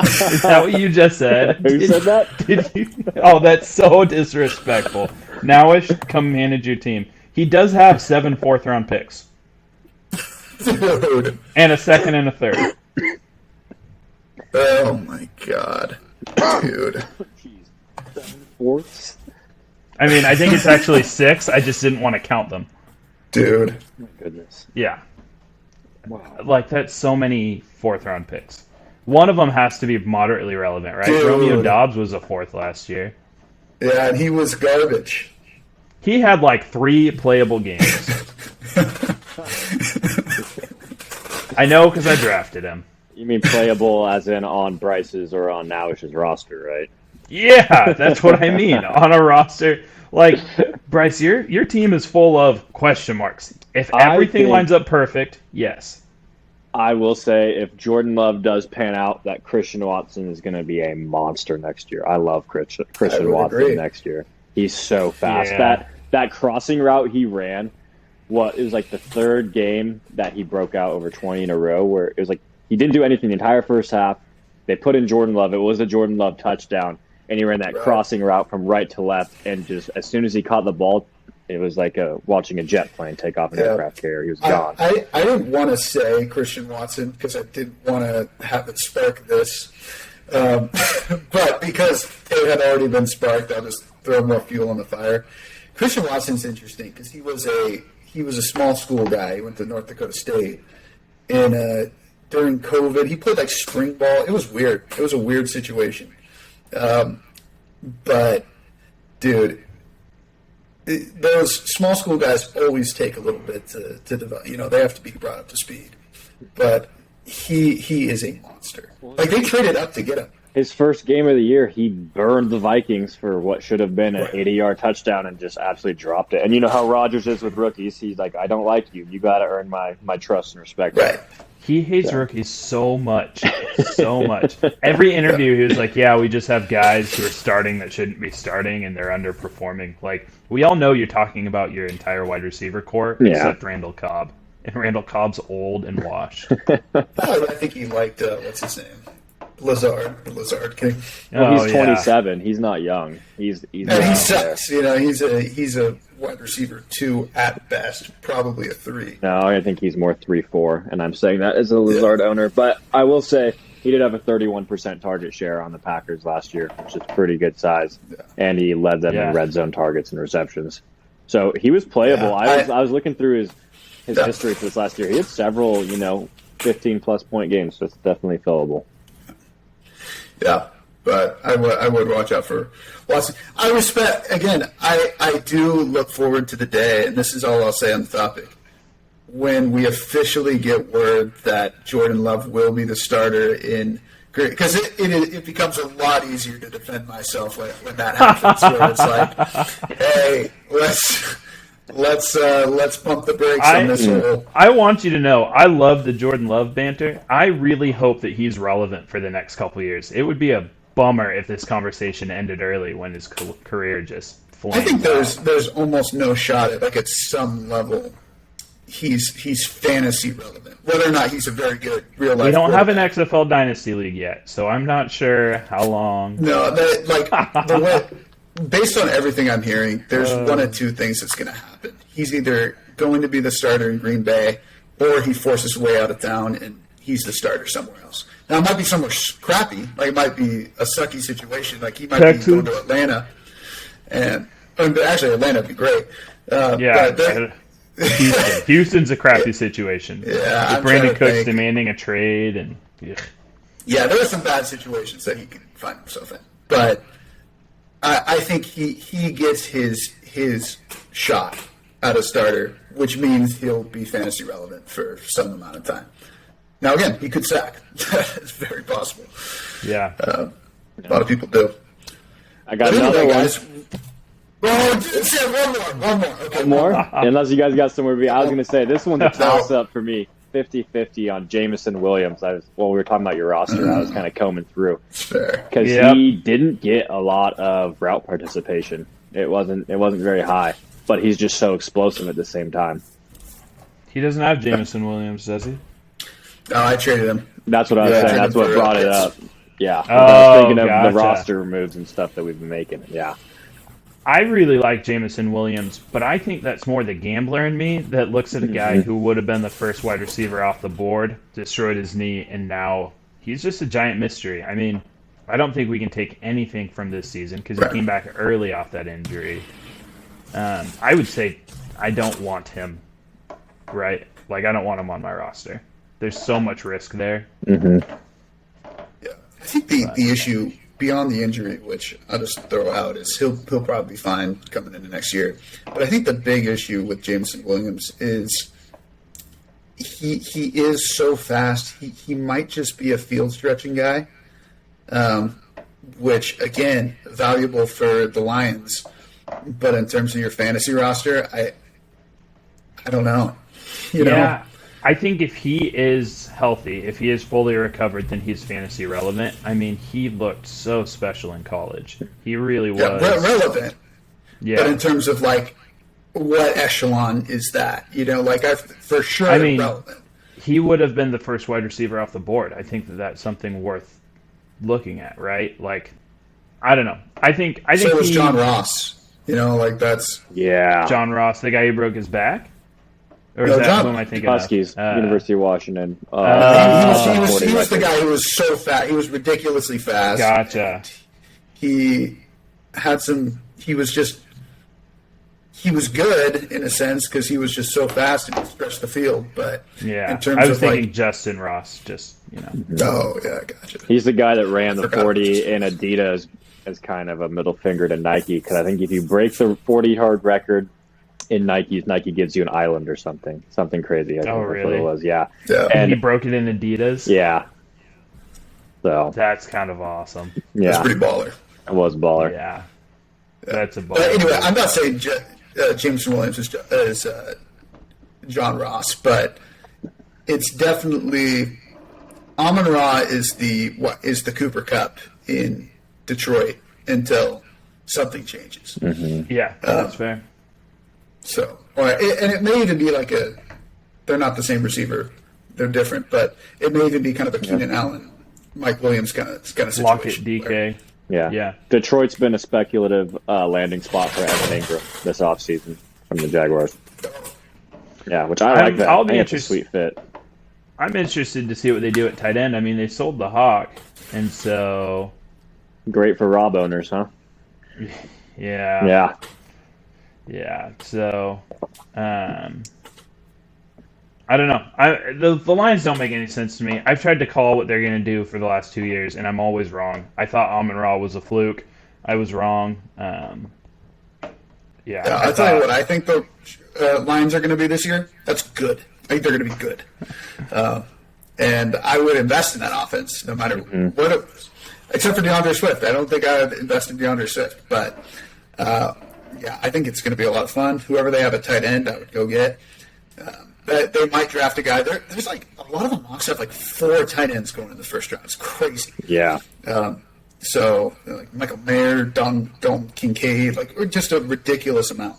Is that what you just said? Who said that? Did you? Oh, that's so disrespectful. Nowish, come manage your team. He does have 7 fourth-round picks. Dude. And a second and a third. Oh my god. Dude. Fourths? I mean, I think it's actually 6. I just didn't want to count them. Dude. My goodness. Yeah. Wow. Like, that's so many fourth-round picks. One of them has to be moderately relevant, right? Dude. Romeo Dobbs was a 4th last year. Yeah, and he was garbage. He had, 3 playable games. I know because I drafted him. You mean playable as in on Bryce's or on Nowish's roster, right? Yeah, that's what I mean. On a roster. Bryce, your team is full of question marks. If everything lines up perfect, yes. I will say if Jordan Love does pan out, that Christian Watson is going to be a monster next year. I love Christian Watson next year. He's so fast. Yeah. That crossing route he ran it was like the third game that he broke out over 20 in a row, where it was like he didn't do anything the entire first half. They put in Jordan Love. It was a Jordan Love touchdown, and he ran that crossing route from right to left. And just as soon as he caught the ball, it was like watching a jet plane take off an aircraft carrier. He was gone. I didn't want to say Christian Watson because I didn't want to have it spark this. But because it had already been sparked, I'll just throw more fuel on the fire. Christian Watson's interesting because he was a small school guy. He went to North Dakota State. And during COVID, he played like spring ball. It was weird. It was a weird situation. But, dude, those small school guys always take a little bit to develop. They have to be brought up to speed. But he is a monster. Like, they traded up to get him. His first game of the year, he burned the Vikings for what should have been an 80-yard touchdown and just absolutely dropped it. And you know how Rodgers is with rookies. He's like, I don't like you. You got to earn my trust and respect. Right. He hates rookies so much. So much. Every interview, he was like, yeah, we just have guys who are starting that shouldn't be starting, and they're underperforming. Like, we all know you're talking about your entire wide receiver core, except Randall Cobb. And Randall Cobb's old and washed. I think he liked, what's his name? Lazard King. Well, he's 27. He's not young. He's he sucks. He's a wide receiver 2 at best, probably a 3. No, I think he's more 3-4, and I'm saying that as a Lazard owner. But I will say he did have a 31% target share on the Packers last year, which is pretty good size, and he led them in red zone targets and receptions. So he was playable. I was looking through his history for this last year. He had several 15-plus point games, so it's definitely fillable. Yeah, but I would watch out for Watson. I respect, again, I do look forward to the day, and this is all I'll say on the topic, when we officially get word that Jordan Love will be the starter in Green, because it becomes a lot easier to defend myself when that happens, where it's like, hey, let's pump the brakes on this whole. I want you to know, I love the Jordan Love banter. I really hope that he's relevant for the next couple of years. It would be a bummer if this conversation ended early when his career just flamed I think there's almost no shot at some level he's fantasy relevant. Whether or not he's a very good real life. We don't have an XFL Dynasty League yet, so I'm not sure how long. No, the way. Based on everything I'm hearing, there's one of two things that's going to happen. He's either going to be the starter in Green Bay, or he forces his way out of town and he's the starter somewhere else. Now, it might be somewhere crappy. Like, it might be a sucky situation. Like, he might be going to Atlanta. Actually, Atlanta would be great. Houston's a crappy situation. Yeah, with Brandon Cooks demanding a trade. And yeah, there are some bad situations that he can find himself in. But I think he gets his shot at a starter, which means he'll be fantasy relevant for some amount of time. Now, again, he could sack. It's very possible. Yeah. A lot of people do. I got another one. Guys, one more. Okay. One more? Unless you guys got somewhere to be. I was going to say, this one's a toss-up for me. 50-50 on Jameson Williams. We were talking about your roster. I was kind of combing through because he didn't get a lot of route participation. It wasn't very high, but he's just so explosive at the same time. He doesn't have Jameson Williams, does he? No, I traded him. That's what I was saying. That's what brought it up. Yeah. Oh, I was thinking of the roster moves and stuff that we've been making. Yeah. I really like Jameson Williams, but I think that's more the gambler in me that looks at a guy who would have been the first wide receiver off the board, destroyed his knee, and now he's just a giant mystery. I mean, I don't think we can take anything from this season because he came back early off that injury. I would say I don't want him, right? Like, I don't want him on my roster. There's so much risk there. Mm-hmm. Yeah, I think the issue beyond the injury, which I'll just throw out, is he'll probably be fine coming into next year. But I think the big issue with Jameson Williams is he is so fast. He might just be a field stretching guy, which again valuable for the Lions. But in terms of your fantasy roster, I don't know. You know? I think if he is healthy, if he is fully recovered, then he's fantasy relevant. I mean, he looked so special in college. He really was. Relevant. Yeah. But in terms of, like, what echelon is that? Like for sure I mean, relevant. he would have been the first wide receiver off the board. I think that's something worth looking at, right? Like, I don't know. I think So was John Ross. That's John Ross, the guy who broke his back, or is No, that who am I thinking Huskies, of? University of Washington. he was the guy who was so fast. He was ridiculously fast. Gotcha. He had some. He was good in a sense because he was just so fast and he stretched the field. But Yeah, in terms I was of thinking Justin Ross. Just oh yeah, gotcha. He's the guy that ran the 40 in Adidas as kind of a middle finger to Nike, because I think if you break the 40-yard record in Nike gives you an island or something crazy. I think Oh, that's really? what it was. Yeah. and he broke it in Adidas. Yeah. So That's kind of awesome. yeah, That's pretty baller. it was baller. Yeah, that's a ball. But anyway, I'm not saying Jameson Williams is John Ross, but it's definitely Amon-Ra is the Cooper Cup in Detroit until something changes. Yeah, that's fair. So, and it may even be like they're not the same receiver, they're different, but it may even be kind of a Keenan Allen, Mike Williams kind of situation. Lockett, DK. Yeah. Detroit's been a speculative landing spot for Evan Ingram this offseason from the Jaguars. Yeah, which I like that. I'll I be think it's a interested. sweet fit. I'm interested to see what they do at tight end. I mean, they sold the Hawk, and so Great for Rob owners, huh? yeah. Yeah. So, I don't know. The lines don't make any sense to me. I've tried to call what they're going to do for the last 2 years, and I'm always wrong. I thought Amon-Ra was a fluke. I was wrong. I'll tell you what, I think the Lions are going to be this year. That's good. I think they're going to be good. And I would invest in that offense no matter what it was. Except for DeAndre Swift. I don't think I would invest in DeAndre Swift. But, I think it's going to be a lot of fun. Whoever they have at tight end, I would go get. They might draft a guy. There's like a lot of them mocks have like 4 tight ends going in the first round. It's crazy. Yeah. So like Michael Mayer, Don Kincaid, or just a ridiculous amount.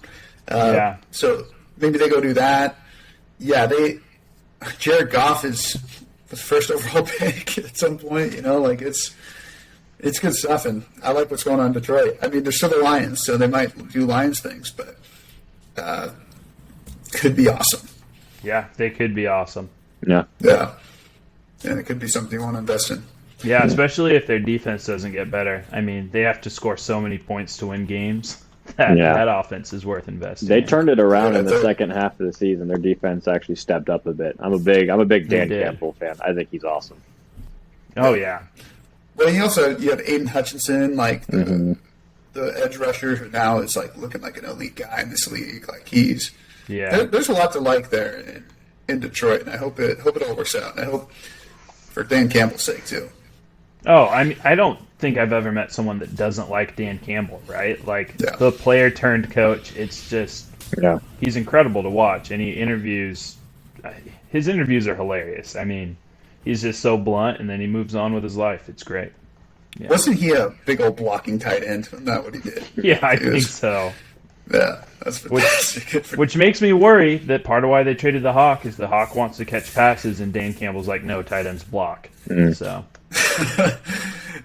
So maybe they go do that. Yeah, Jared Goff is the first overall pick at some point. It's good stuff, and I like what's going on in Detroit. I mean, they're still the Lions, so they might do Lions things, but could be awesome. Yeah, they could be awesome. Yeah. Yeah, and it could be something you want to invest in. Yeah, especially if their defense doesn't get better. I mean, they have to score so many points to win games. That offense is worth investing. They in. turned it around in the second half of the season. Their defense actually stepped up a bit. I'm a big Dan Campbell fan. I think he's awesome. Oh yeah. Well, you have Aiden Hutchinson, the edge rusher, who now is looking like an elite guy in this league. There's a lot to like there in Detroit, and I hope it all works out. And I hope for Dan Campbell's sake too. Oh, I mean, I don't think I've ever met someone that doesn't like Dan Campbell, right? The player turned coach. It's just he's incredible to watch, and his interviews are hilarious. I mean, he's just so blunt, and then he moves on with his life. It's great. Yeah. Wasn't he a big old blocking tight end? Isn't that what he did? Yeah, I think so. Yeah, that's fantastic. Which makes me worry that part of why they traded the Hawk is the Hawk wants to catch passes, and Dan Campbell's like, no, tight ends block. So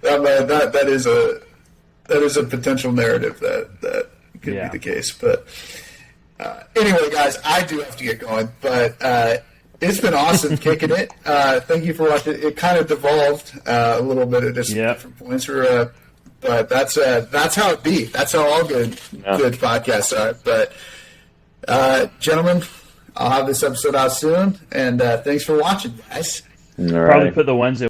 that is a potential narrative that could be the case. But anyway, guys, I do have to get going. But it's been awesome kicking it. Thank you for watching. It kind of devolved a little bit at different points. But that's how it be. That's how all good podcasts are. But gentlemen, I'll have this episode out soon. And thanks for watching, guys. All right. Probably put the Wednesday